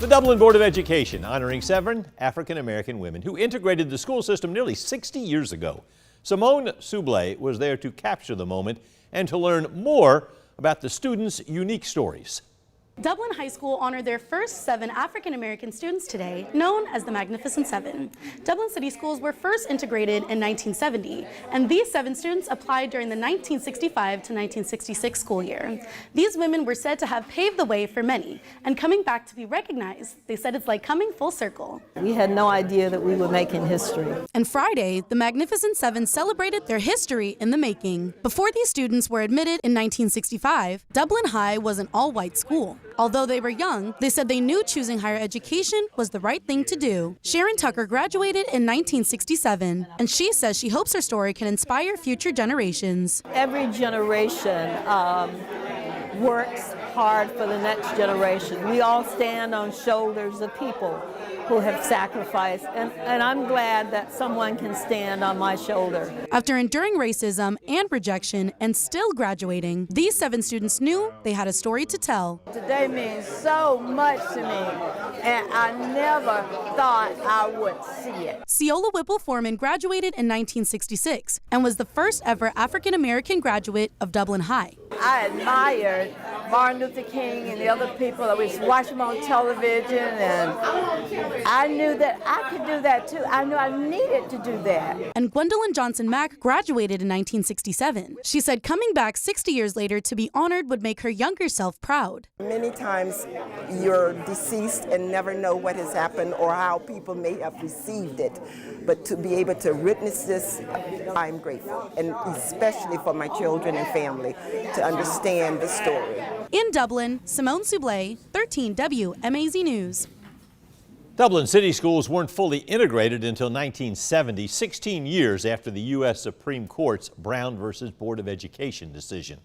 The Dublin Board of Education honoring 7 African-American women who integrated the school system nearly 60 years ago. Simone Soublé was there to capture the moment and to learn more about the students' unique stories. Dublin High School honored their first 7 African-American students today, known as the Magnificent 7. Dublin City Schools were first integrated in 1970, and these 7 students applied during the 1965 to 1966 school year. These women were said to have paved the way for many, and coming back to be recognized, they said it's like coming full circle. We had no idea that we were making history. And Friday, the Magnificent 7 celebrated their history in the making. Before these students were admitted in 1965, Dublin High was an all-white school. Although they were young, they said they knew choosing higher education was the right thing to do. Sharon Tucker graduated in 1967, and she says she hopes her story can inspire future generations. Every generation works hard for the next generation. We all stand on shoulders of people who have sacrificed, and I'm glad that someone can stand on my shoulder. After enduring racism and rejection and still graduating, these 7 students knew they had a story to tell. Today means so much to me, and I never thought I would see it. Ceola Whipple Foreman graduated in 1966 and was the first ever African-American graduate of Dublin High. I admired Martin Luther King and the other people. I was watching them on television, and I knew that I could do that too. I knew I needed to do that. And Gwendolyn Johnson Mack graduated in 1967. She said coming back 60 years later to be honored would make her younger self proud. Many times you're deceased and never know what has happened or how people may have received it. But to be able to witness this, I'm grateful, and especially for my children and family to understand the story. In Dublin, Simone Soublé, 13 WMAZ News. Dublin City Schools weren't fully integrated until 1970, 16 years after the U.S. Supreme Court's Brown versus Board of Education decision.